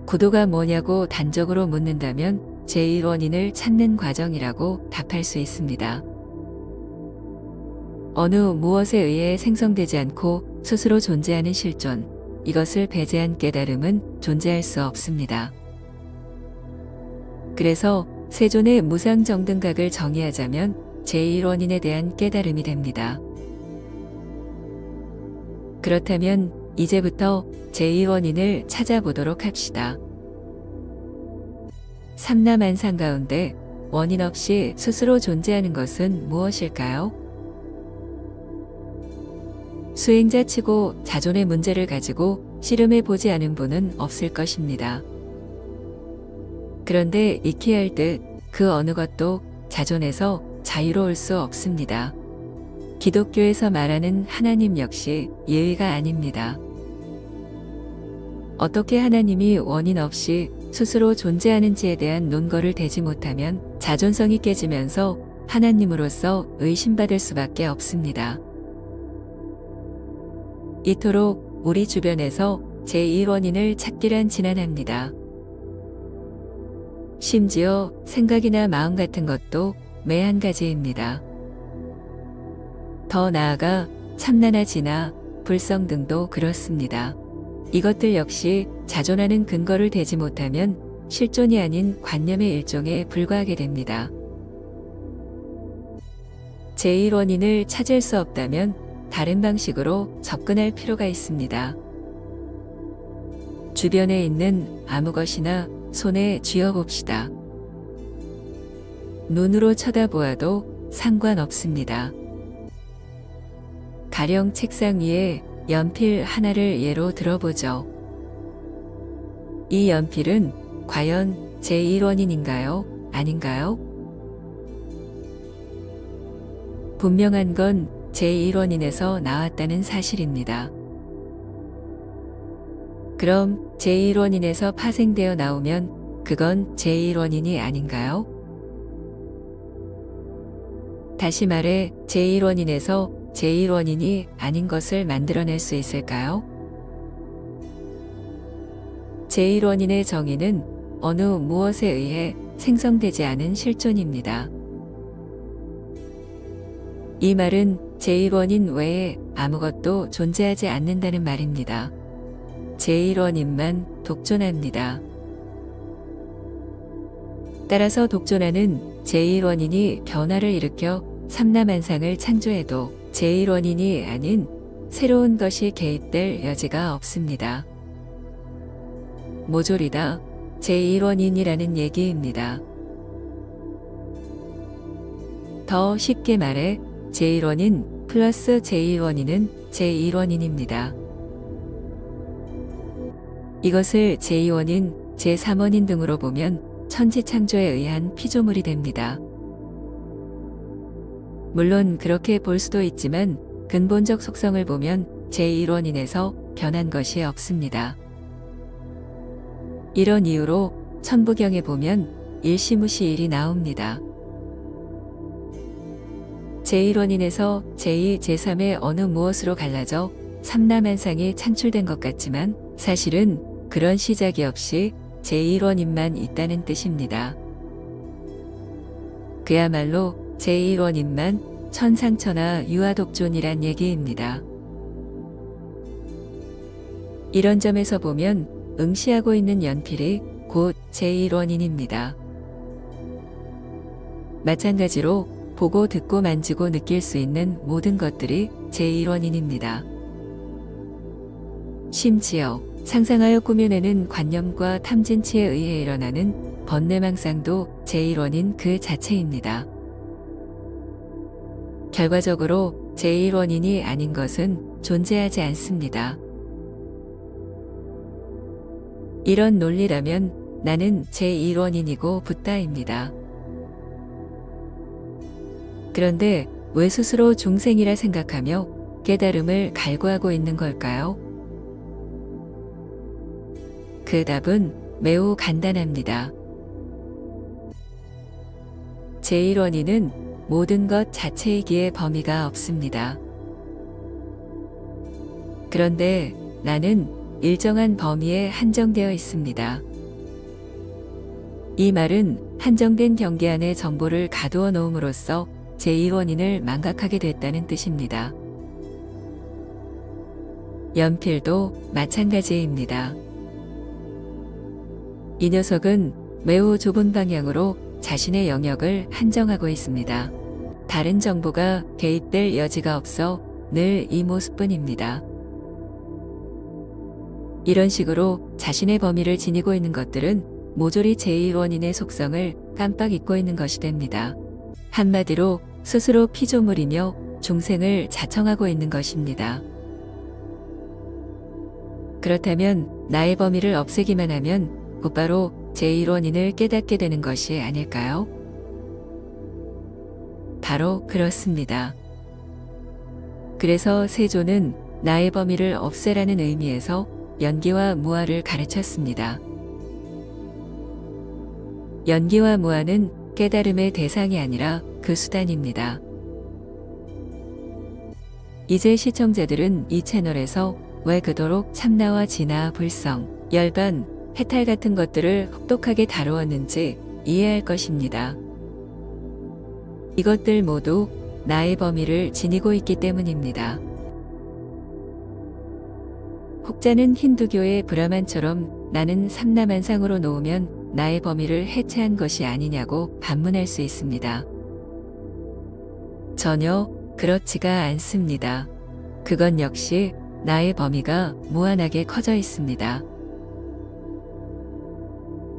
구도가 뭐냐고 단적으로 묻는다면 제1원인을 찾는 과정이라고 답할 수 있습니다. 어느 무엇에 의해 생성되지 않고 스스로 존재하는 실존, 이것을 배제한 깨달음은 존재할 수 없습니다. 그래서 세존의 무상정등각을 정의하자면 제1원인에 대한 깨달음이 됩니다. 그렇다면 이제부터 제1원인을 찾아보도록 합시다. 삼라만상 가운데 원인 없이 스스로 존재하는 것은 무엇일까요? 수행자치고 자존의 문제를 가지고 씨름해 보지 않은 분은 없을 것입니다. 그런데 익히 할 듯 그 어느 것도 자존에서 자유로울 수 없습니다. 기독교에서 말하는 하나님 역시 예의가 아닙니다. 어떻게 하나님이 원인 없이 스스로 존재하는지에 대한 논거를 대지 못하면 자존성이 깨지면서 하나님으로서 의심받을 수밖에 없습니다. 이토록 우리 주변에서 제1원인을 찾기란 지난합니다. 심지어 생각이나 마음 같은 것도 매 한 가지입니다. 더 나아가 참나나 진화, 불성 등도 그렇습니다. 이것들 역시 자존하는 근거를 대지 못하면 실존이 아닌 관념의 일종에 불과하게 됩니다. 제1원인을 찾을 수 없다면 다른 방식으로 접근할 필요가 있습니다. 주변에 있는 아무 것이나 손에 쥐어봅시다. 눈으로 쳐다보아도 상관없습니다. 가령 책상 위에 연필 하나를 예로 들어보죠. 이 연필은 과연 제1원인인가요? 아닌가요? 분명한 건 제1원인에서 나왔다는 사실입니다. 그럼 제1원인에서 파생되어 나오면 그건 제1원인이 아닌가요? 다시 말해 제1원인에서 제1원인이 아닌 것을 만들어낼 수 있을까요? 제1원인의 정의는 어느 무엇에 의해 생성되지 않은 실존입니다. 이 말은 제1원인 외에 아무것도 존재하지 않는다는 말입니다. 제1원인만 독존합니다. 따라서 독존하는 제1원인이 변화를 일으켜 삼라만상을 창조해도 제1원인이 아닌 새로운 것이 개입될 여지가 없습니다. 모조리다 제1원인이라는 얘기입니다. 더 쉽게 말해 제1원인 플러스 제1원인은 제1원인입니다. 이것을 제2원인, 제3원인 등으로 보면 천지창조에 의한 피조물이 됩니다. 물론 그렇게 볼 수도 있지만 근본적 속성을 보면 제1원인에서 변한 것이 없습니다. 이런 이유로 천부경에 보면 일시무시일이 나옵니다. 제1원인에서 제2, 제3의 어느 무엇으로 갈라져 삼라만상이 창출된 것 같지만 사실은 그런 시작이 없이 제1원인만 있다는 뜻입니다. 그야말로 제1원인만 천상천하 유아독존이란 얘기입니다. 이런 점에서 보면 응시하고 있는 연필이 곧 제1원인입니다. 마찬가지로 보고 듣고 만지고 느낄 수 있는 모든 것들이 제1원인입니다. 심지어 상상하여 꾸며내는 관념과 탐진치에 의해 일어나는 번뇌망상도 제1원인 그 자체입니다. 결과적으로 제1원인이 아닌 것은 존재하지 않습니다. 이런 논리라면 나는 제1원인이고 붓다입니다. 그런데 왜 스스로 중생이라 생각하며 깨달음을 갈구하고 있는 걸까요? 그 답은 매우 간단합니다. 제1원인은 모든 것 자체이기에 범위가 없습니다. 그런데 나는 일정한 범위에 한정되어 있습니다. 이 말은 한정된 경계 안에 정보를 가두어 놓음으로써 제2원인을 망각하게 됐다는 뜻입니다. 연필도 마찬가지입니다. 이 녀석은 매우 좁은 방향으로 자신의 영역을 한정하고 있습니다. 다른 정보가 개입될 여지가 없어 늘 이 모습뿐입니다. 이런 식으로 자신의 범위를 지니고 있는 것들은 모조리 제1원인의 속성을 깜빡 잊고 있는 것이 됩니다. 한마디로 스스로 피조물이며 중생을 자청하고 있는 것입니다. 그렇다면 나의 범위를 없애기만 하면 곧바로 제1원인을 깨닫게 되는 것이 아닐까요? 바로 그렇습니다. 그래서 세조는 나의 범위를 없애라는 의미에서 연기와 무아를 가르쳤습니다. 연기와 무아는 깨달음의 대상이 아니라 그 수단입니다. 이제 시청자들은 이 채널에서 왜 그토록 참나와 진화, 불성, 열반, 해탈 같은 것들을 혹독하게 다루었는지 이해할 것입니다. 이것들 모두 나의 범위를 지니고 있기 때문입니다. 혹자는 힌두교의 브라만처럼 나는 삼라만상으로 놓으면 나의 범위를 해체한 것이 아니냐고 반문할 수 있습니다. 전혀 그렇지가 않습니다. 그건 역시 나의 범위가 무한하게 커져 있습니다.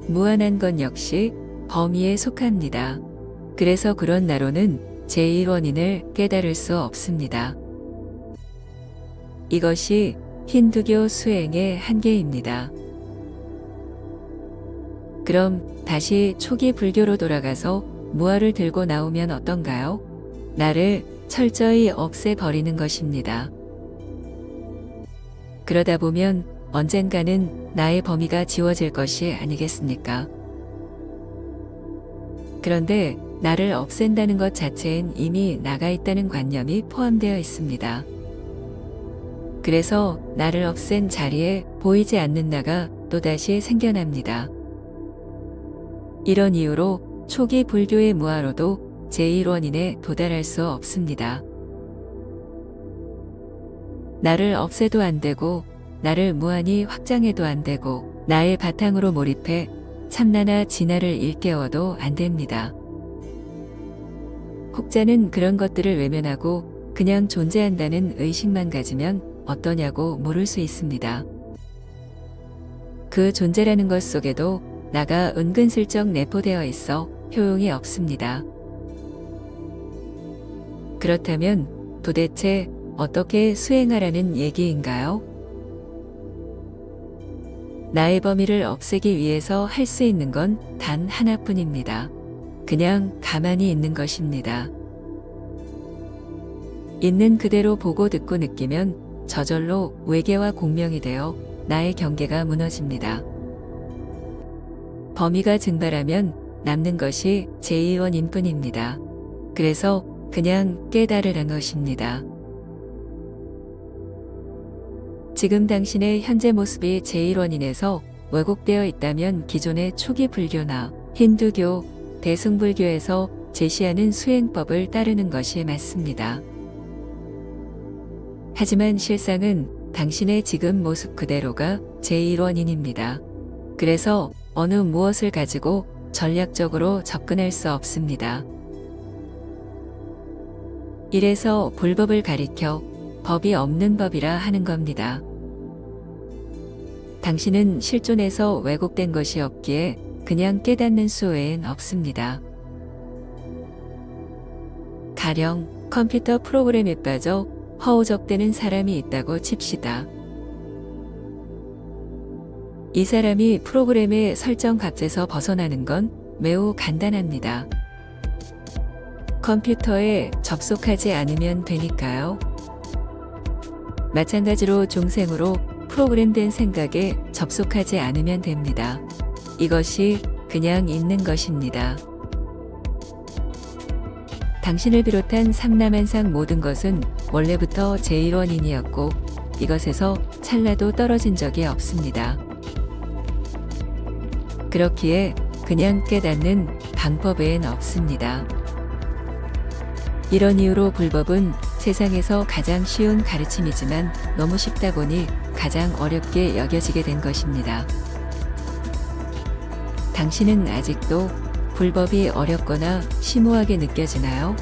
무한한 건 역시 범위에 속합니다. 그래서 그런 나로는 제1원인을 깨달을 수 없습니다. 이것이 힌두교 수행의 한계입니다. 그럼 다시 초기 불교로 돌아가서 무아를 들고 나오면 어떤가요? 나를 철저히 없애버리는 것입니다. 그러다 보면 언젠가는 나의 범위가 지워질 것이 아니겠습니까? 그런데 나를 없앤다는 것 자체엔 이미 나가 있다는 관념이 포함되어 있습니다. 그래서 나를 없앤 자리에 보이지 않는 나가 또다시 생겨납니다. 이런 이유로 초기 불교의 무아로도 제1원인에 도달할 수 없습니다. 나를 없애도 안 되고 나를 무한히 확장해도 안 되고 나의 바탕으로 몰입해 참나나 진화를 일깨워도 안 됩니다. 혹자는 그런 것들을 외면하고 그냥 존재한다는 의식만 가지면 어떠냐고 물을 수 있습니다. 그 존재라는 것 속에도 나가 은근슬쩍 내포되어 있어 효용이 없습니다. 그렇다면 도대체 어떻게 수행하라는 얘기인가요? 나의 범위를 없애기 위해서 할 수 있는 건 단 하나뿐입니다. 그냥 가만히 있는 것입니다. 있는 그대로 보고 듣고 느끼면 저절로 외계와 공명이 되어 나의 경계가 무너집니다. 범위가 증발하면 남는 것이 제2원인 뿐입니다. 그래서 그냥 깨달으란 것입니다. 지금 당신의 현재 모습이 제1원인에서 왜곡되어 있다면 기존의 초기 불교나 힌두교, 대승불교에서 제시하는 수행법을 따르는 것이 맞습니다. 하지만 실상은 당신의 지금 모습 그대로가 제1원인입니다. 그래서 어느 무엇을 가지고 전략적으로 접근할 수 없습니다. 이래서 불법을 가리켜 법이 없는 법이라 하는 겁니다. 당신은 실존에서 왜곡된 것이 없기에 그냥 깨닫는 수 외엔 없습니다. 가령 컴퓨터 프로그램에 빠져 허우적대는 사람이 있다고 칩시다. 이 사람이 프로그램의 설정 값에서 벗어나는 건 매우 간단합니다. 컴퓨터에 접속하지 않으면 되니까요. 마찬가지로 중생으로 프로그램된 생각에 접속하지 않으면 됩니다. 이것이 그냥 있는 것입니다. 당신을 비롯한 삼라만상 모든 것은 원래부터 제1원인이었고 이것에서 찰나도 떨어진 적이 없습니다. 그렇기에 그냥 깨닫는 방법 외엔 없습니다. 이런 이유로 불법은 세상에서 가장 쉬운 가르침이지만 너무 쉽다 보니 가장 어렵게 여겨지게 된 것입니다. 당신은 아직도 불법이 어렵거나 심오하게 느껴지나요?